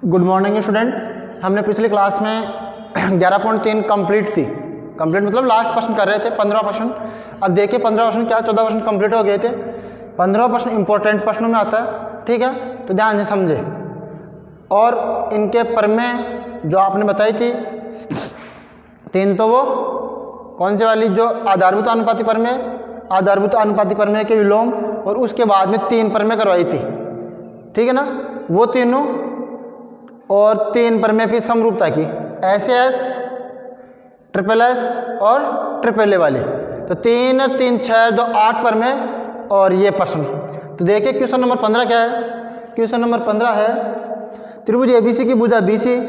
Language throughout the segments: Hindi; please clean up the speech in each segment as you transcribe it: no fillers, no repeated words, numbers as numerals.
Good morning student. हमने पिछली क्लास में 11.3 कंप्लीट थी। कंप्लीट मतलब लास्ट क्वेश्चन कर रहे थे 15%। अब देखिए 15% क्या 14% कंप्लीट हो गए थे। 15% इंपॉर्टेंट प्रश्नों में आता है, ठीक है, तो ध्यान से समझे। और इनके प्रमेय जो आपने बताई थी 3, तो वो कौन से वाली, जो आधारभूत अनुपाती प्रमेय, आधारभूत अनुपाती प्रमेय के विलोम, और उसके बाद में 3 प्रमेय करवाई थी, ठीक है ना, वो तीनों, और 3 प्रमेय की समरूपता की, एस, ट्रिपल एस और ट्रिपल ए वाले। तो 3, 3, 6, 2, 8 प्रमेय और ये प्रश्न। तो देखिए क्वेश्चन नंबर 15 क्या है। क्वेश्चन नंबर 15 है त्रिभुज एबीसी की भुजा बीसी,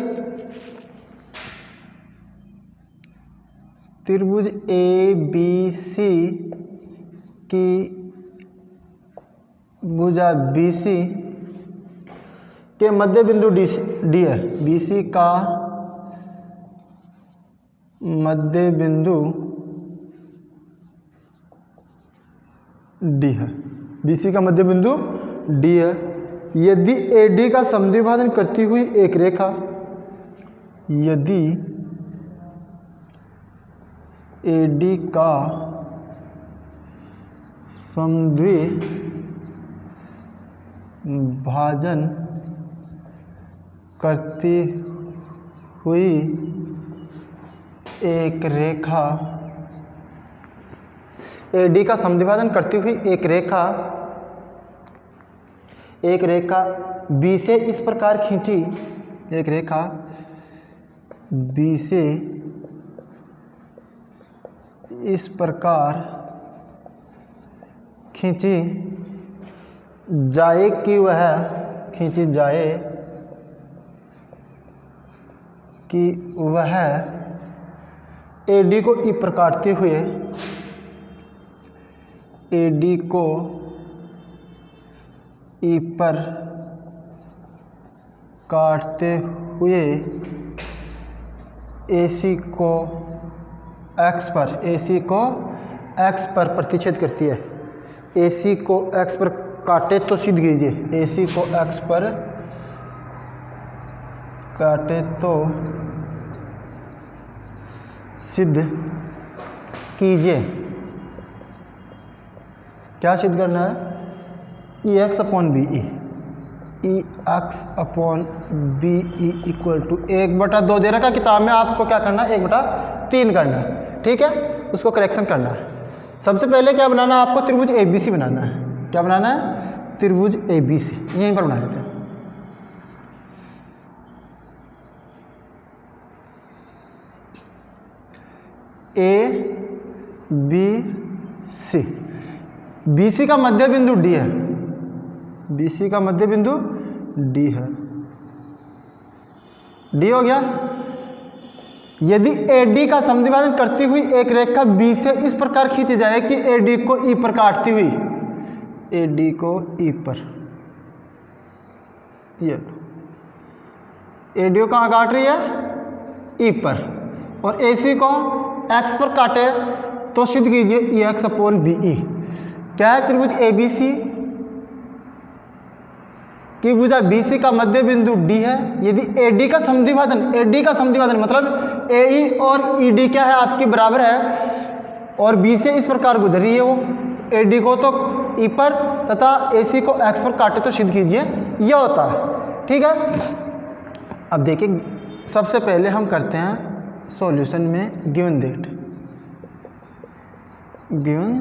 त्रिभुज एबीसी की भुजा बीसी के मध्य बिंदु डी है। बीसी का मध्य बिंदु डी है। बीसी का मध्य बिंदु डी है। यदि एडी का समद्विभाजन करती हुई एक रेखा, यदि एडी का समद्विभाजन करती हुई एक रेखा, एडी का समद्विभाजन करती हुई एक रेखा बी से इस प्रकार खींची, एक रेखा बी से इस प्रकार खींची जाए कि वह खींची जाए कि वह एडी को ई पर काटते हुए, एडी को ई पर काटते हुए एसी को एक्स पर, एसी को एक्स पर प्रतिच्छेद करती है। एसी को एक्स पर काटे तो सिद्ध कीजिए, एसी को एक्स पर काटे तो सिद्ध कीजिए। क्या सिद्ध करना है? E X upon B E, E X upon B E equal to 1/2 दे रखा किताब में, आपको क्या करना है 1/3 करना है, ठीक है, उसको करेक्शन करना है। सबसे पहले क्या बनाना है आपको? त्रिभुज एबीसी बनाना है। क्या बनाना है? त्रिभुज एबीसी, यहीं पर बना लेते हैं। ए बी सी, बीसी का मध्य बिंदु डी है, बीसी का मध्य बिंदु डी है, डी हो गया। यदि एडी का समद्विभाजन करती हुई एक रेखा बी से इस प्रकार खींची जाए कि एडी को ई पर काटती हुई, एडी को ई पर, ये एडी को कहाँ काट रही है? ई पर, और एसी को एक्स पर काटे तो सिद्ध कीजिए ई एक्स अपॉन बी ई। क्या है? त्रिभुज एबीसी की भुजा बीसी का मध्य बिंदु डी है। यदि एडी का समद्विभाजन, एडी का समद्विभाजन मतलब एई और ईडी क्या है आपकी बराबर है, और बी से इस प्रकार गुजर रही है वो, एडी को तो ई पर तथा एसी को एक्स पर काटे तो सिद्ध कीजिए, यह होता है, ठीक है। अब देखिए सबसे पहले हम करते हैं सॉल्यूशन में गिवन दैट, गिवन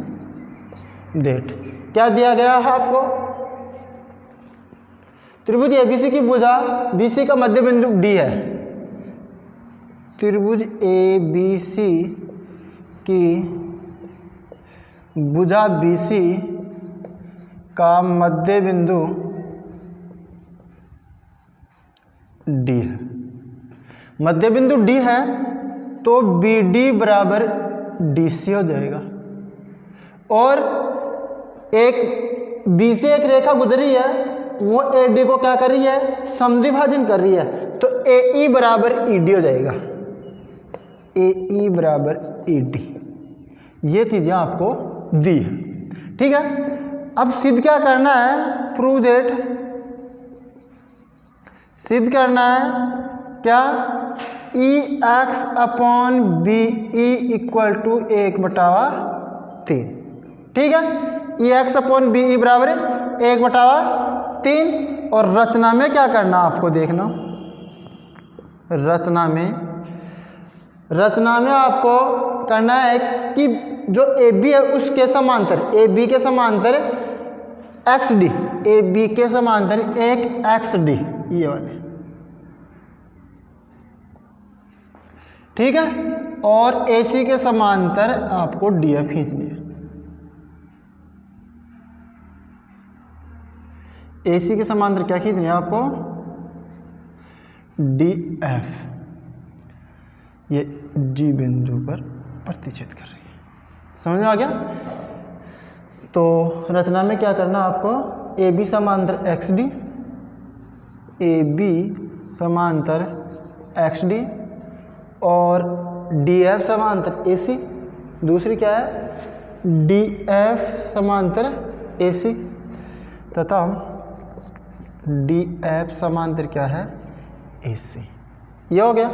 दैट क्या दिया गया है आपको? त्रिभुज एबीसी की भुजा बीसी का मध्य बिंदु डी है। त्रिभुज एबीसी की भुजा बीसी का मध्य बिंदु डी है। मध्य बिंदु डी है तो बी डी बराबर डी सी हो जाएगा, और एक बी से एक रेखा गुजरी है, वो एडी को क्या कर रही है? समद्विभाजन कर रही है, तो ए ई बराबर ई डी हो जाएगा, ए ई बराबर ई डी। ये चीजें आपको दी है, ठीक है। अब सिद्ध क्या करना है? प्रूव दैट सिद्ध करना है क्या, E X upon B E equal to 1/3। ठीक है, E X upon B E बराबर 1/3। और रचना में क्या करना आपको देखना, रचना में आपको करना है कि जो ए बी है उसके समांतर, ए बी के समांतर एक्स डी, ए बी के समांतर एक एक्स डी, ये वाले। ठीक है, और ए सी के समांतर आपको डी एफ खींचनी है। ए सी के समांतर क्या खींचनी है आपको, डी एफ। ये जी बिंदु पर प्रतिच्छेद कर रही है, समझ में आ गया। तो रचना में क्या करना आपको, ए बी समांतर एक्स डी, ए बी समांतर एक्स डी और डी एफ समांतर ए सी। दूसरी क्या है, डी एफ समांतर ए सी तथा डी एफ समांतर क्या है, ए सी। ये हो गया।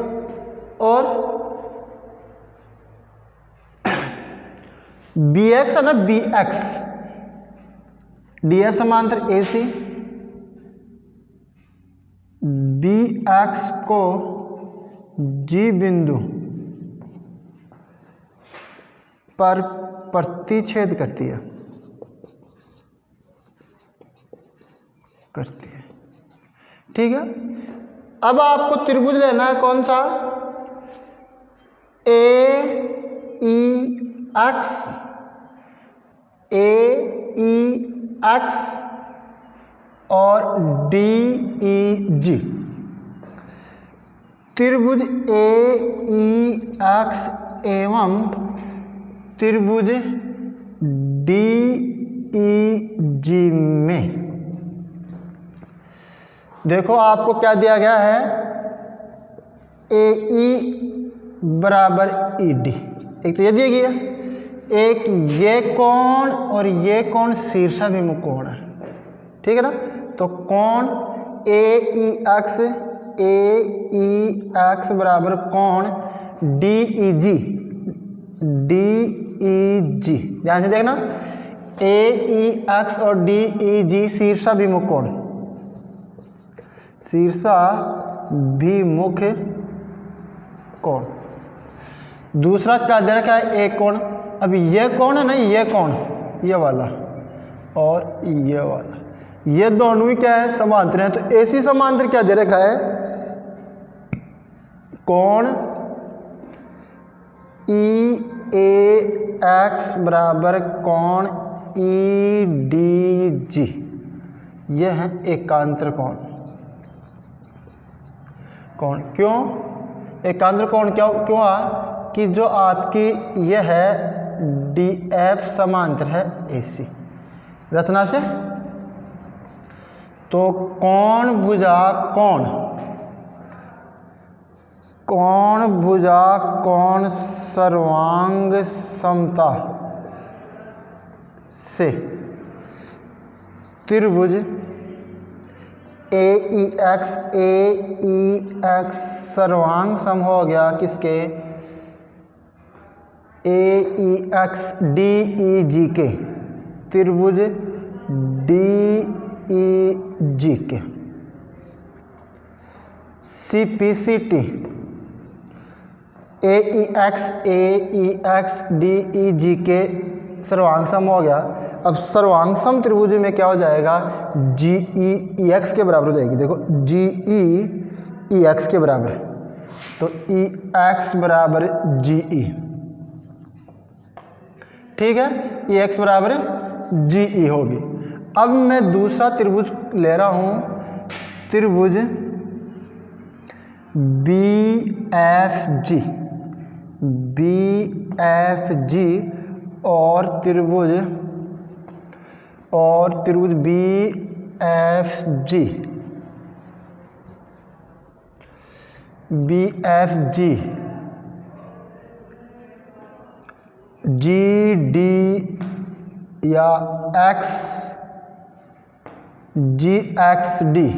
और बी एक्स है ना, बी एक्स, डी एफ समांतर ए सी, बी एक्स को जी बिंदु पर प्रतिच्छेद करती है। ठीक है, अब आपको त्रिभुज लेना है कौन सा, ए ई एक्स, ए ई एक्स और डी ई जी। त्रिभुज ए ई एक्स एवं त्रिभुज डी ई जी में देखो आपको क्या दिया गया है, ए ई बराबर ई डी। एक तो ये दिया गया, एक ये कोण और ये कोण शीर्षाभिमुख कोण है। ठीक है ना, तो कोण ए ई एक्स बराबर कोण डी ई जी, ध्यान से देखना, ए ई एक्स और डी ई जी शीर्षाभिमुख कोण, शीर्षाभिमुख कोण। दूसरा क्या दे रखा है, एक कोण। अब ये कोण है ना, ये कोण, ये वाला और ये वाला, ये दोनों ही क्या है, समांतर हैं। तो ऐसी समांतर क्या दे रखा है, कोण ई ए एक्स बराबर कोण ई डी जी, ये है एकांतर कोण। क्यों एकांतर कोण क्यों आ कि जो आपकी यह है डी एफ समांतर है ए सी रचना से। तो कोण भुजा कोण सर्वांग समता से त्रिभुज ए ई एक्स सर्वांग सम हो गया किसके, ए E X D E G के, त्रिभुज डी ई जी के। C P C T A E X D E G के सर्वांग सम हो गया। अब सर्वांग सम त्रिभुज में क्या हो जाएगा, जी ई एक्स के बराबर हो जाएगी। देखो जी ई एक्स के बराबर, तो ई एक्स बराबर जी ई। ठीक है, ई एक्स बराबर जी ई होगी। अब मैं दूसरा त्रिभुज ले रहा हूं, त्रिभुज बी एफ जी और त्रिभुज B F G G D या एक्स जी एक्स डी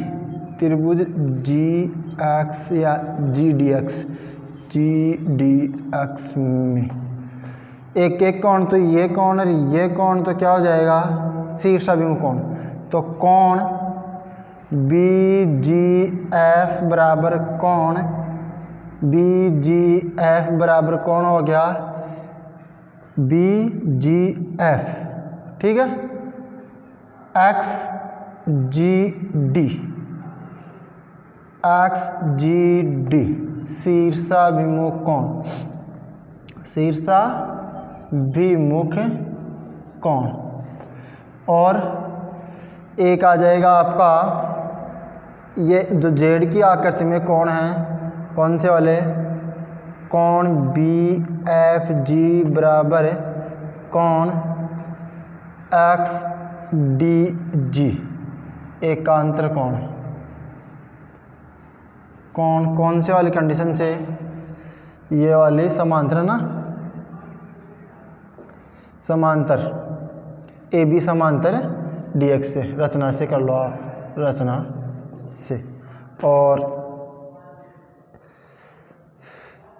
त्रिभुज जी एक्स या जी डी एक्स में एक एक कोण, तो ये कोण और ये कोण तो क्या हो जाएगा, शीर्षाभिमुख कोण। तो कोण बी जी एफ बराबर कोण बी जी एफ बराबर कौन हो गया, बी जी एफ, ठीक है। एक्स जी डी शीर्षाभिमुख कोण, शीर्षाभिमुख कोण। और एक आ जाएगा आपका ये जो जेड की आकृति में कोण है, कौन से वाले, कोण बी एफ जी बराबर कोण एक्स डी जी, एकांतर कोण। कौन से वाली कंडीशन से, ये वाली समांतर ना, समांतर ए बी समांतर डी एक्स से, रचना से कर लो आप, रचना से। और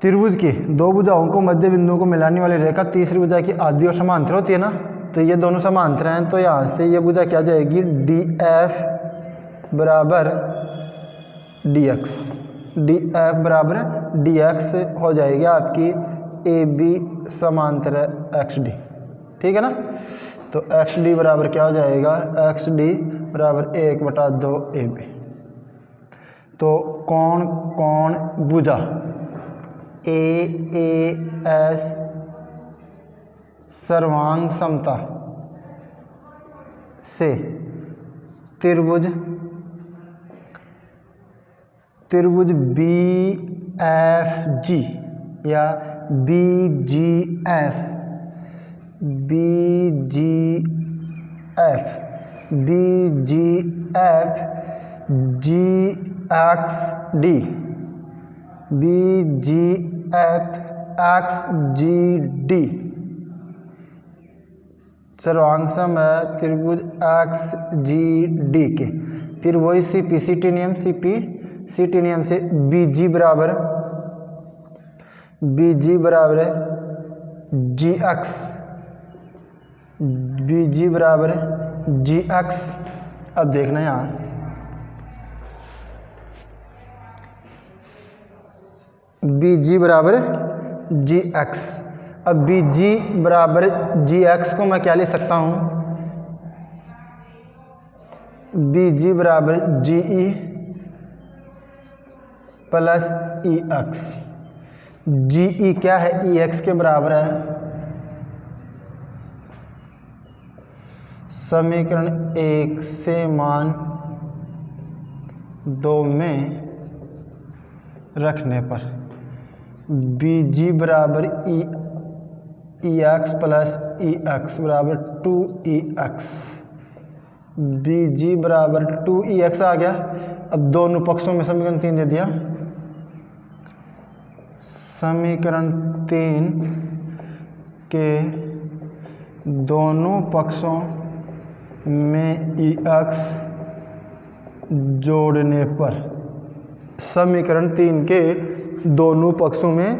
त्रिभुज की दो भुजाओं को मध्य बिंदुओं को मिलाने वाली रेखा तीसरी भुजा की आधी और समांतर होती है ना, तो ये दोनों समांतर हैं, तो यहाँ से ये भुजा क्या जाएगी, डी एफ बराबर डी एक्स, डी एफ बराबर डी एक्स हो जाएगी आपकी ए बी समांतर एक्स डी, ठीक है ना। तो एक्स डी बराबर क्या हो जाएगा, एक्स डी बराबर 1/2 ए बी। तो कौन भुजा ए एस सर्वांग समता से त्रिभुज बी एफ जी या B G F G X D X G D सर्वांग सम है त्रिभुज एक्स जी डी के। फिर वही सीपी नियम से बी जी बराबर जी एक्स। अब देखना यहाँ बी जी बराबर जी एक्स। अब बी जी बराबर जी एक्स को मैं क्या लिख सकता हूँ, बी जी बराबर जी ई प्लस ई एक्स। जी ई क्या है, ई एक्स के बराबर है। समीकरण 1 से मान 2 में रखने पर बी जी बराबर ई एक्स प्लस ई एक्स बराबर 2 ई एक्स। बी जी बराबर 2 ई एक्स आ गया। अब दोनों पक्षों में समीकरण 3 दे दिया। समीकरण 3 के दोनों पक्षों में ई एक्स जोड़ने पर, समीकरण 3 के दोनों पक्षों में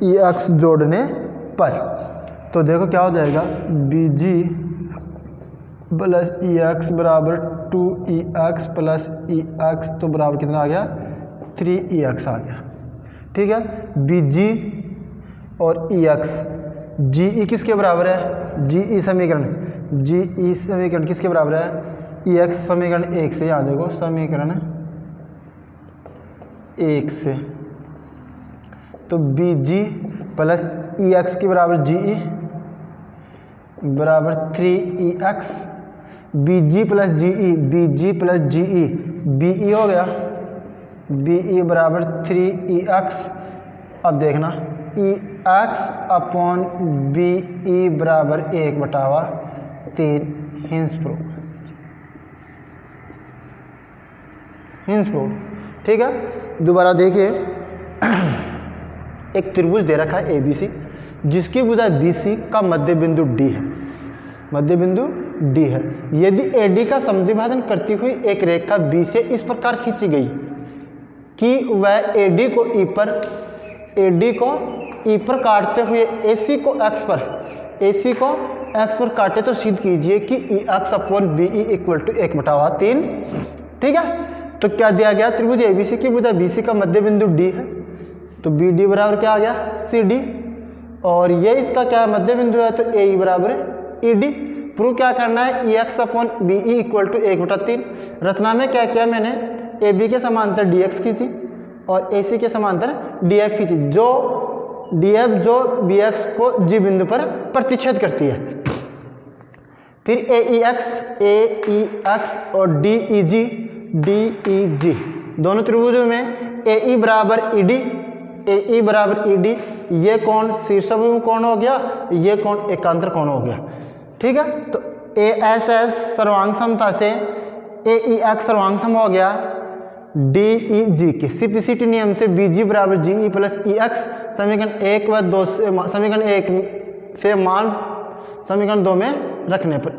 ई एक्स जोड़ने पर, तो देखो क्या हो जाएगा, बी जी प्लस ई एक्स बराबर 2 ई एक्स प्लस ई एक्स, तो बराबर कितना आ गया, 3 ई एक्स आ गया। ठीक है, बी जी और ई एक्स, जी ई किसके बराबर है, जी ई समीकरण किसके बराबर है, ई एक्स समीकरण 1 से। याद देखो समीकरण 1 से, तो बी जी प्लस ई एक्स के बराबर जी ई बराबर 3 ई एक्स। बी जी प्लस जी ई, बी जी प्लस जी ई, बी ई हो गया, बी ई बराबर 3 ई एक्स। अब देखना ई एक्स अपॉन बी ई बराबर 1/3 हिंस प्रूफ। ठीक है, दोबारा देखिए, एक त्रिभुज दे रखा है ABC, जिसकी भुजा BC का मध्य बिंदु D है। मध्य बिंदु डी है। यदि AD का समद्विभाजन करती हुई एक रेखा B से इस प्रकार खींची गई कि वह AD को E पर काटते हुए AC को X पर काटे, तो सिद्ध कीजिए कि EX/BE = 1/3। ठीक है, तो क्या दिया गया, त्रिभुज ABC की भुजा BC का मध्य बिंदु D है, तो BD बराबर क्या आ गया, CD, और ये इसका क्या मध्य बिंदु है, तो AE बराबर ED। प्रूव क्या करना है, EX/BE = 1/3। रचना में क्या किया मैंने, AB के समांतर DX खींची और AC के समांतर DF खींची, जो DF जो BX को G बिंदु पर प्रतिच्छेद करती है। फिर AEX और DEG दोनों त्रिभुजों में AE बराबर ED, ये कोण शीर्षाभिमुख कोण हो गया, ये कोण एकांतर कोण हो गया। ठीक है, तो ASS सर्वांग समता से AEX सर्वांग सम हो गया DEG के सिप्लिसिटी नियम से BG बराबर GE + EX। समीकरण 1 व 2 से समीकरण 1 से मान समीकरण 2 में रखने पर,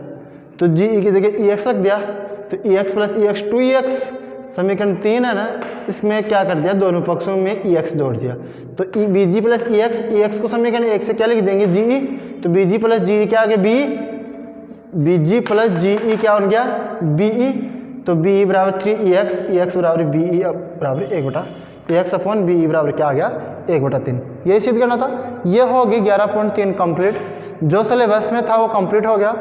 तो GE की जगह EX रख दिया, तो EX + EX 2EX। समीकरण 3 है ना, इसमें क्या कर दिया, दोनों पक्षों में EX जोड़ दिया, तो BG + EX को समीकरण 1 से क्या लिख देंगे, GE, तो BG + GE क्या आ गया, BE, BG + GE क्या बन गया, BE, तो BE बराबर 3EX बराबर BE बराबर 1/EX/BE बराबर क्या आ गया, 1/3। ये सिद्ध करना था। ये होगी 11.3 कंप्लीट। जो सिलेबस में था वो कंप्लीट हो गया,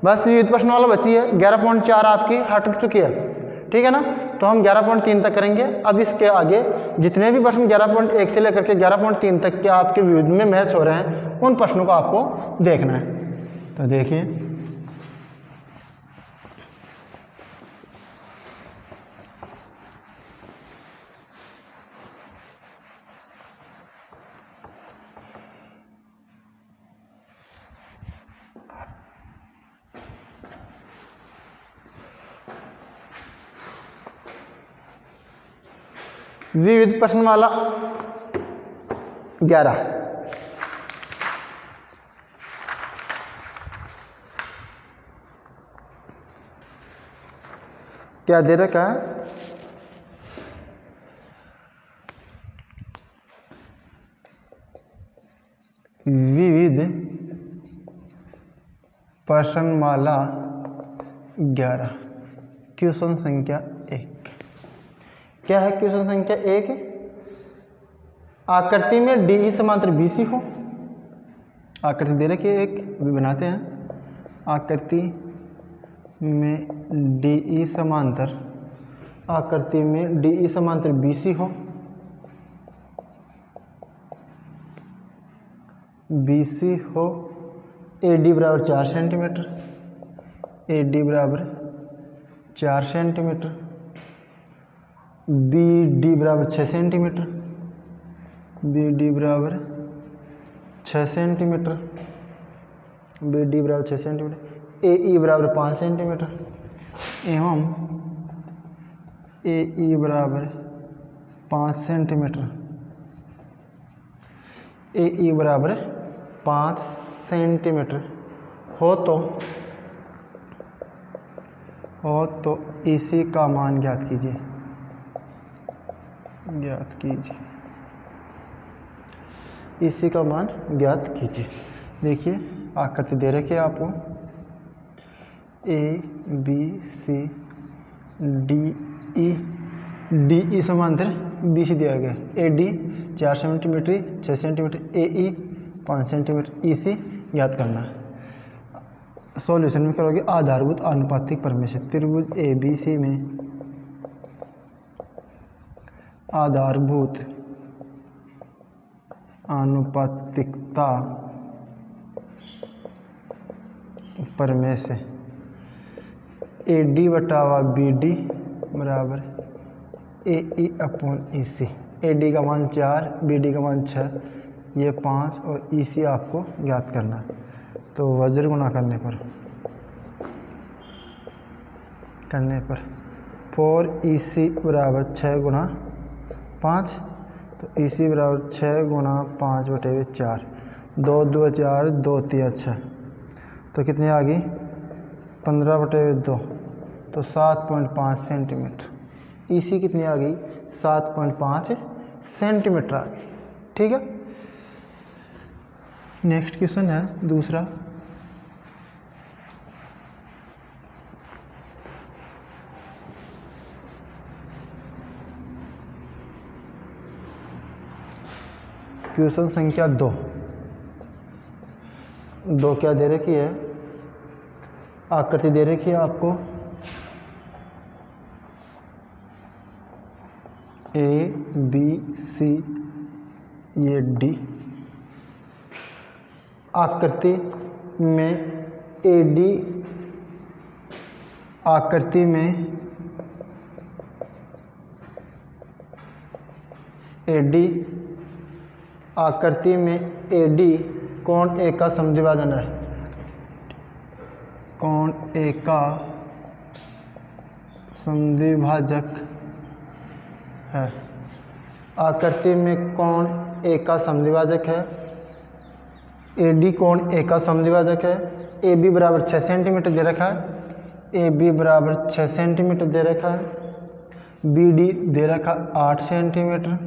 बस युद्ध प्रश्न वाला बची है। 11.4 आपकी हट चुकी है, ठीक है ना, तो हम 11.3 तक करेंगे। अब इसके आगे जितने भी प्रश्न 11.1 से लेकर के 11.3 तक के आपके विविध में मैच हो रहे हैं, उन प्रश्नों को आपको देखना है। तो देखिए, विविध प्रश्नमाला 11। क्या दे रखा है, विविध प्रश्नमाला 11, क्वेश्चन संख्या 1। क्या है क्वेश्चन संख्या 1, आकृति में DE समांतर BC हो। आकृति दे रखी है, एक अभी बनाते हैं। आकृति में DE समांतर, आकृति में DE समांतर BC हो, BC हो, AD बराबर 4 सेंटीमीटर, AD बराबर 4 सेंटीमीटर, BD बराबर 6 सेंटीमीटर, BD बराबर 6 सेंटीमीटर, BD बराबर 6 सेंटीमीटर, AE बराबर 5 सेंटीमीटर एवं AE बराबर 5 सेंटीमीटर, AE बराबर 5 सेंटीमीटर हो तो इसी का मान ज्ञात कीजिए। इसी का मान ज्ञात कीजिए। देखिए, आकृति दे रखी है आपको, ABC DE समांतर BC दिया गया, AD 4 centimetre 6 centimetre, AE 5 centimetre, EC ज्ञात करना है। सॉल्यूशन में करोगे आधारभूत आनुपातिक प्रमेय से। त्रिभुज ABC में आधारभूत आनुपातिकता प्रमेय से AD/BD बराबर AE/EC। AD का मान 4, BD का मान 6, ये 5 और EC आपको ज्ञात करना है। तो वज्र गुणा करने पर 4EC बराबर 6 गुणा 5, तो EC बराबर 6 गुणा 5/4, 2 2 4, 2 3 6, तो कितनी आ गई 15/2 तो 7.5 सेंटीमीटर। ईसी कितनी आ गई? 7.5 सेंटीमीटर आ गई। ठीक है, नेक्स्ट क्वेश्चन है दूसरा। क्वेश्चन संख्या 2 क्या दे रखी है? आकृति दे रखी है आपको ABC, ये D। आकृति में AD, आकृति में AD, आकृति में AD कोण ए का समद्विभाजन है। कोण ए का समद्विभाजक है। आकृति में कोण ए का समद्विभाजक है। AD कोण ए का समद्विभाजक है। AB बराबर 6 सेंटीमीटर दे रखा है। AB बराबर 6 सेंटीमीटर दे रखा है। BD दे रखा 8 सेंटीमीटर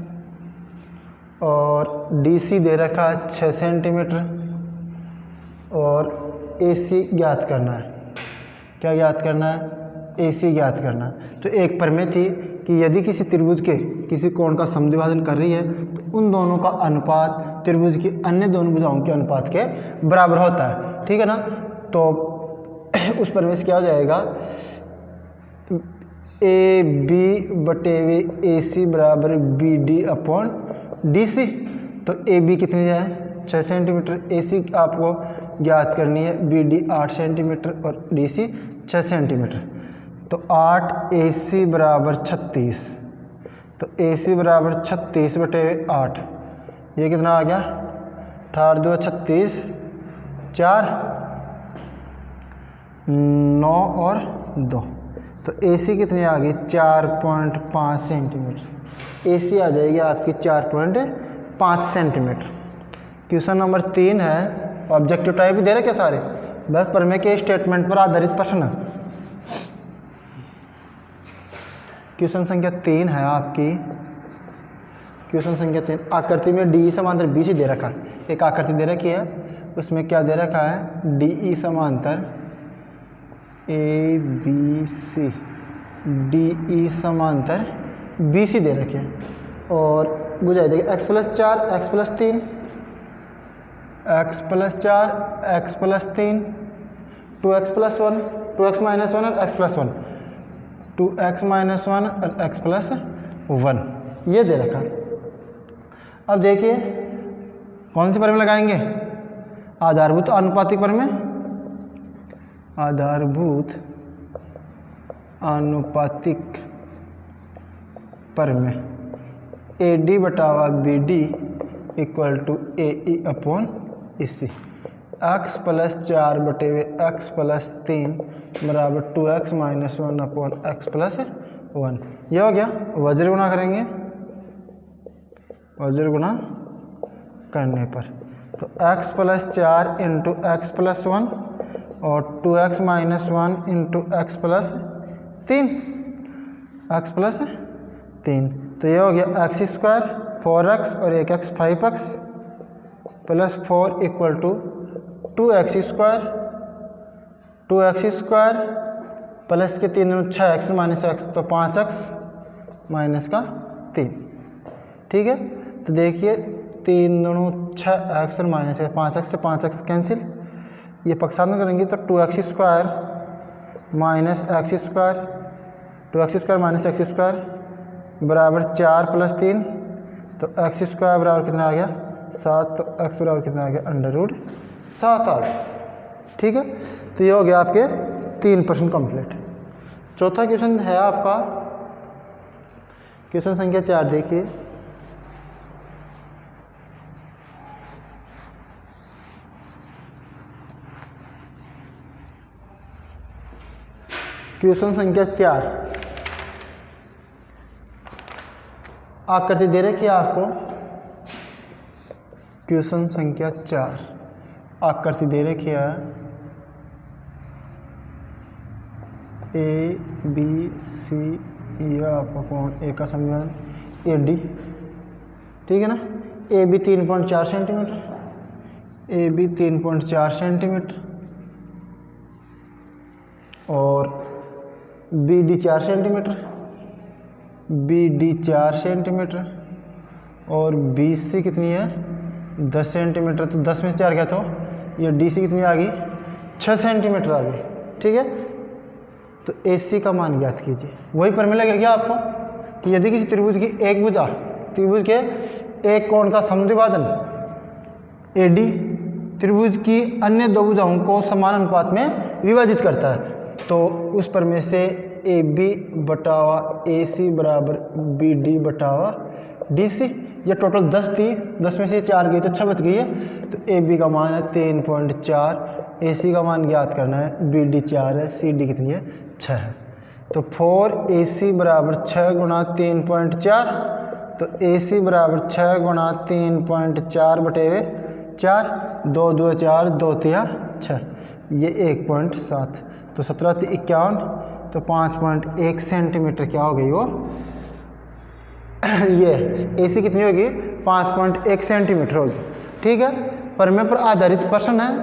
और DC दे रखा है 6 सेंटीमीटर और AC ज्ञात करना है। क्या ज्ञात करना है? AC ज्ञात करना है। तो एक प्रमेय थी कि यदि किसी त्रिभुज के किसी कोण का समद्विभाजन कर रही है तो उन दोनों का अनुपात त्रिभुज की अन्य दोनों भुजाओं के अनुपात के बराबर होता है। ठीक है ना? तो उस प्रमेय से क्या हो जाएगा? AB/AC बराबर BD/DC। तो AB कितनी है? 6 सेंटीमीटर। AC आपको ज्ञात करनी है। BD 8 सेंटीमीटर और DC 6 सेंटीमीटर। तो 8AC बराबर 36। तो AC बराबर 36/8। ये कितना आ गया? 18 2 36, 4 9 और 2। तो AC कितनी आ गई? 4.5 सेंटीमीटर। AC आ जाएगी आपकी 4.5 सेंटीमीटर। क्वेश्चन नंबर 3 है। ऑब्जेक्टिव टाइप दे रखे सारे, बस प्रमेय के स्टेटमेंट पर आधारित प्रश्न है। क्वेश्चन संख्या 3 है आपकी। क्वेश्चन संख्या 3, आकृति में DE समांतर BC दे रखा है। एक आकृति दे रखी है, उसमें क्या दे रखा है? DE समांतर ABC, DE समांतर BC दे रखे हैं और बुझाई देगी x+4 x+3, x+4 x+3, 2x+1 2x-1 और x+1, 2x-1 और x+1 ये दे रखा। अब देखिए कौन सी प्रमेय लगाएंगे? आधारभूत अनुपातिक प्रमेय। आधारभूत अनुपातिक प्रमेय। AD/BD = AE/AC। x+4/x+3 बराबर 2x-1 x+1। ये हो गया। वज्र गुणा करेंगे, वज्र गुणा करने पर तो x+4 × x+1 और 2x-1 × x+3 तो ये हो गया x² 4x और 1x 5x plus 4 = 2x² plus के 3 6x -x तो 5x -3। ठीक है, तो देखिए 3 दूनी 6x और -5x से 5x कैंसिल, ये पक्षांतर करेंगे तो 2x² -x² 2x² -x² बराबर 4 + 3 तो x² बराबर कितना आ गया 7, तो x बराबर कितना आ गया √7 आ गया। ठीक है, तो ये हो गया आपके 3 प्रश्न कंप्लीट। चौथा क्वेश्चन है आपका क्वेश्चन संख्या 4 देखिए। क्वेश्चन संख्या 4 आकृति दे रखी है आपको। क्वेश्चन संख्या 4 आकृति दे रखी है ए बी सी, ये आपका कोण ए का समीकरण ए डी, ठीक है ना। A B 3.4 centimetre, A B 3.4 centimetre और B D 4 centimetre, B D 4 centimetre और बी सी कितनी है 10 सेंटीमीटर, तो 10 में से 4 क्या, तो ये डी सी कितनी आ गई 6 सेंटीमीटर आ गई, ठीक है। तो ए सी का मान ज्ञात कीजिए। वही प्रमेय लगेगा आपको कि यदि किसी त्रिभुज की एक भुजा, त्रिभुज के एक कोण का समद्विभाजन ए डी त्रिभुज की अन्य दो भुजाओं को समान अनुपात में विभाजित करता है, तो उस प्रमेय से ए बी बटावा ए सी बराबर बी डी बटावा डी सी। ये टोटल 10 थी, 10 में से 4 गई तो 6 बच गई है। तो ए बी का मान है 3.4, ए सी का मान ज्ञात करना है, बी डी 4 है, सी डी कितनी है 6 है। तो 4 ए सी बराबर 6 गुणा 3.4, तो ए सी बराबर 6 गुणा 3.4 बटे 4, 2 2 4, 2 3 6, ये 1.7, तो 17 × 51, तो 5.1 सेंटीमीटर क्या हो गई वो ये ए सी कितनी होगी 5.1 सेंटीमीटर होगी, ठीक है। प्रमेय पर आधारित प्रश्न है,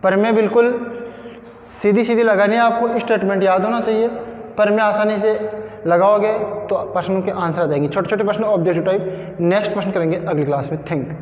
प्रमेय बिल्कुल सीधी सीधी लगानी है, आपको स्टेटमेंट याद होना चाहिए। प्रमेय आसानी से लगाओगे तो प्रश्नों के आंसर आ जाएंगे। छोटे छोटे प्रश्न ऑब्जेक्टिव टाइप नेक्स्ट प्रश्न करेंगे अगली क्लास में। Thank you.